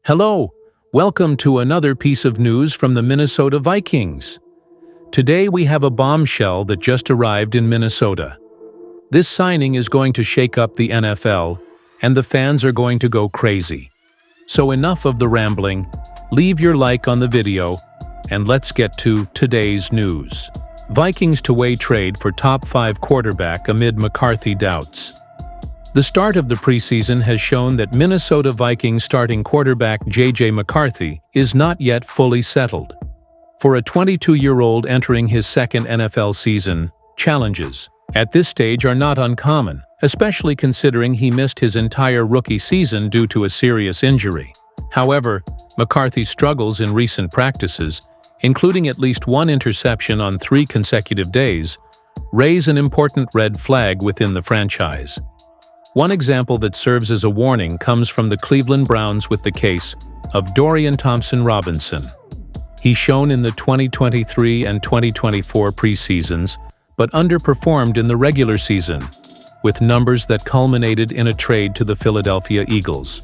Hello, welcome to another piece of news from the Minnesota Vikings. Today we have a bombshell that just arrived in Minnesota. This signing is going to shake up the NFL, and the fans are going to go crazy. So enough of the rambling, leave your like on the video, and let's get to today's news. Vikings two-way trade for top 5 quarterback amid McCarthy doubts. The start of the preseason has shown that Minnesota Vikings starting quarterback J.J. McCarthy is not yet fully settled. For a 22-year-old entering his second NFL season, challenges at this stage are not uncommon, especially considering he missed his entire rookie season due to a serious injury. However, McCarthy's struggles in recent practices, including at least one interception on 3 consecutive days, raise an important red flag within the franchise. One example that serves as a warning comes from the Cleveland Browns with the case of Dorian Thompson-Robinson. He shone in the 2023 and 2024 preseasons, but underperformed in the regular season, with numbers that culminated in a trade to the Philadelphia Eagles.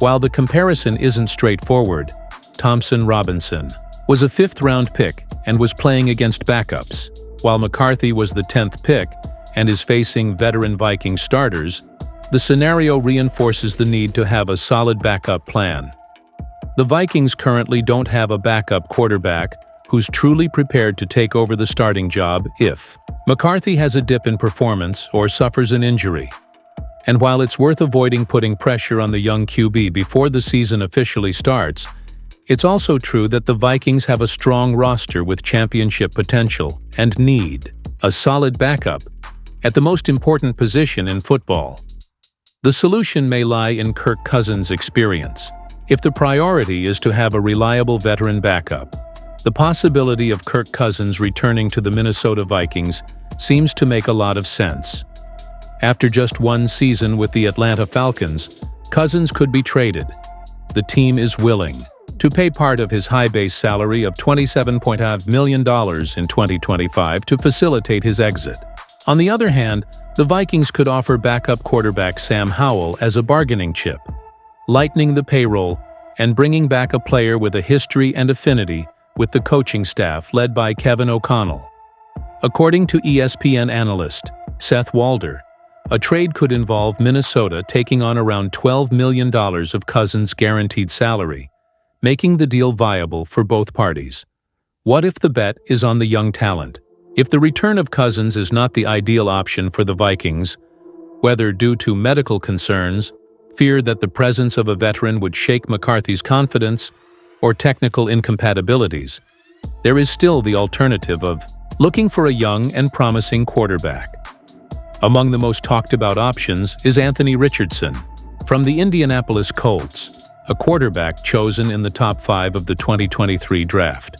While the comparison isn't straightforward, Thompson-Robinson was a 5th-round pick and was playing against backups, while McCarthy was the 10th pick and is facing veteran Viking starters. The scenario reinforces the need to have a solid backup plan. The Vikings currently don't have a backup quarterback who's truly prepared to take over the starting job if McCarthy has a dip in performance or suffers an injury. And while it's worth avoiding putting pressure on the young QB before the season officially starts, it's also true that the Vikings have a strong roster with championship potential and need a solid backup at the most important position in football. The solution may lie in Kirk Cousins' experience. If the priority is to have a reliable veteran backup, the possibility of Kirk Cousins returning to the Minnesota Vikings seems to make a lot of sense. After just one season with the Atlanta Falcons, Cousins could be traded. The team is willing to pay part of his high base salary of $27.5 million in 2025 to facilitate his exit. On the other hand, the Vikings could offer backup quarterback Sam Howell as a bargaining chip, lightening the payroll and bringing back a player with a history and affinity with the coaching staff led by Kevin O'Connell. According to ESPN analyst Seth Walder, a trade could involve Minnesota taking on around $12 million of Cousins' guaranteed salary, making the deal viable for both parties. What if the bet is on the young talent? If the return of Cousins is not the ideal option for the Vikings, whether due to medical concerns, fear that the presence of a veteran would shake McCarthy's confidence, or technical incompatibilities, there is still the alternative of looking for a young and promising quarterback. Among the most talked about options is Anthony Richardson, from the Indianapolis Colts, a quarterback chosen in the top 5 of the 2023 draft.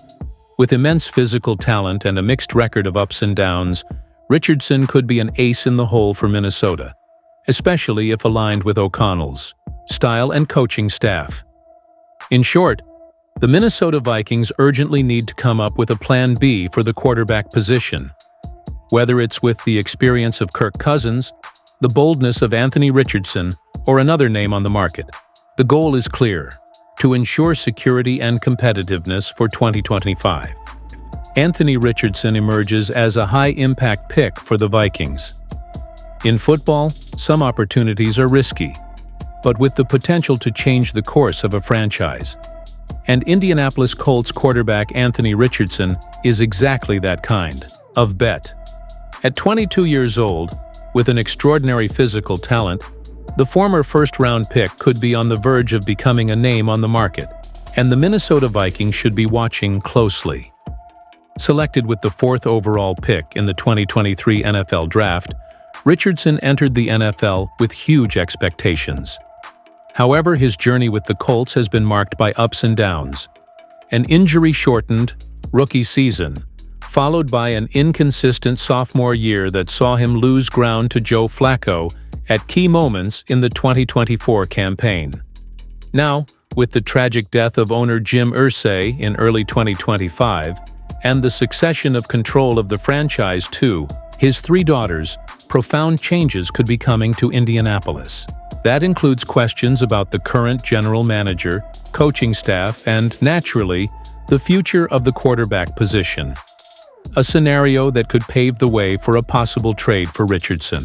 With immense physical talent and a mixed record of ups and downs, Richardson could be an ace in the hole for Minnesota, especially if aligned with O'Connell's style and coaching staff. In short, the Minnesota Vikings urgently need to come up with a plan B for the quarterback position. Whether it's with the experience of Kirk Cousins, the boldness of Anthony Richardson, or another name on the market, the goal is clear: to ensure security and competitiveness for 2025. Anthony Richardson emerges as a high-impact pick for the Vikings. In football, some opportunities are risky, but with the potential to change the course of a franchise. And Indianapolis Colts quarterback Anthony Richardson is exactly that kind of bet. At 22 years old, with an extraordinary physical talent, the former first-round pick could be on the verge of becoming a name on the market, and the Minnesota Vikings should be watching closely. Selected with the 4th overall pick in the 2023 NFL Draft, Richardson entered the NFL with huge expectations. However, his journey with the Colts has been marked by ups and downs. An injury-shortened rookie season, followed by an inconsistent sophomore year that saw him lose ground to Joe Flacco at key moments in the 2024 campaign. Now, with the tragic death of owner Jim Irsay in early 2025, and the succession of control of the franchise to His 3 daughters, profound changes could be coming to Indianapolis. That includes questions about the current general manager, coaching staff, and, naturally, the future of the quarterback position. A scenario that could pave the way for a possible trade for Richardson.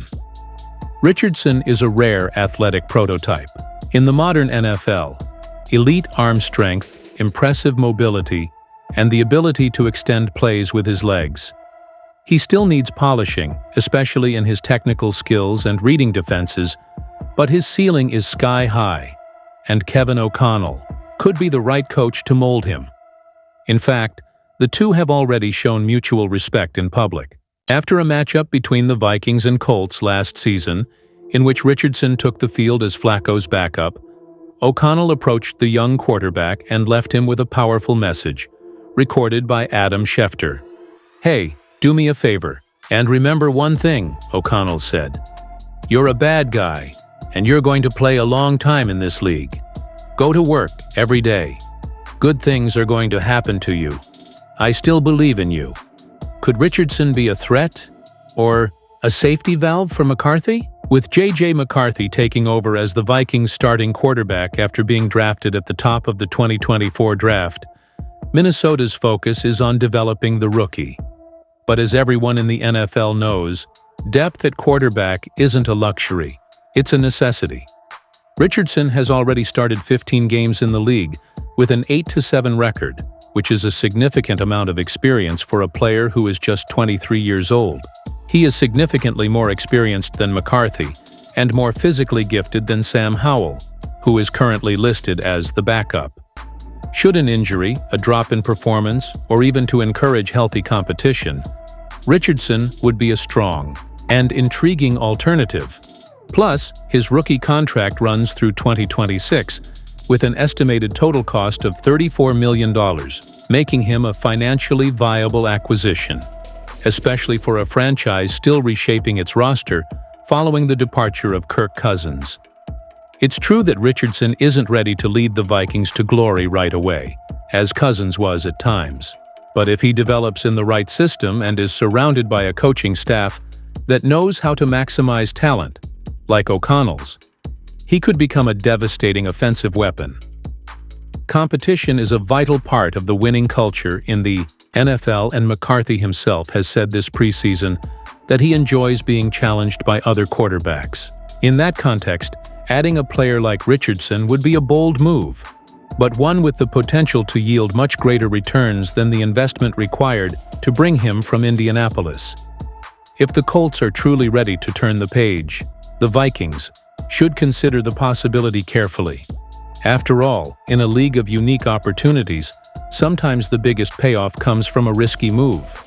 Richardson is a rare athletic prototype. In the modern NFL, elite arm strength, impressive mobility, and the ability to extend plays with his legs. He still needs polishing, especially in his technical skills and reading defenses, but his ceiling is sky-high, and Kevin O'Connell could be the right coach to mold him. In fact, the two have already shown mutual respect in public. After a matchup between the Vikings and Colts last season, in which Richardson took the field as Flacco's backup, O'Connell approached the young quarterback and left him with a powerful message, recorded by Adam Schefter. "Hey, do me a favor, and remember one thing," O'Connell said. "You're a bad guy, and you're going to play a long time in this league. Go to work every day. Good things are going to happen to you. I still believe in you." Could Richardson be a threat? Or a safety valve for McCarthy? With J.J. McCarthy taking over as the Vikings' starting quarterback after being drafted at the top of the 2024 draft, Minnesota's focus is on developing the rookie. But as everyone in the NFL knows, depth at quarterback isn't a luxury. It's a necessity. Richardson has already started 15 games in the league with an 8-7 record, which is a significant amount of experience for a player who is just 23 years old. He is significantly more experienced than McCarthy and more physically gifted than Sam Howell, who is currently listed as the backup. Should an injury, a drop in performance, or even to encourage healthy competition, Richardson would be a strong and intriguing alternative. Plus, his rookie contract runs through 2026, with an estimated total cost of $34 million, making him a financially viable acquisition, especially for a franchise still reshaping its roster following the departure of Kirk Cousins. It's true that Richardson isn't ready to lead the Vikings to glory right away, as Cousins was at times. But if he develops in the right system and is surrounded by a coaching staff that knows how to maximize talent, like O'Connell's, he could become a devastating offensive weapon. Competition is a vital part of the winning culture in the NFL, and McCarthy himself has said this preseason that he enjoys being challenged by other quarterbacks. In that context, adding a player like Richardson would be a bold move, but one with the potential to yield much greater returns than the investment required to bring him from Indianapolis. If the Colts are truly ready to turn the page, the Vikings should consider the possibility carefully. After all, in a league of unique opportunities, sometimes the biggest payoff comes from a risky move.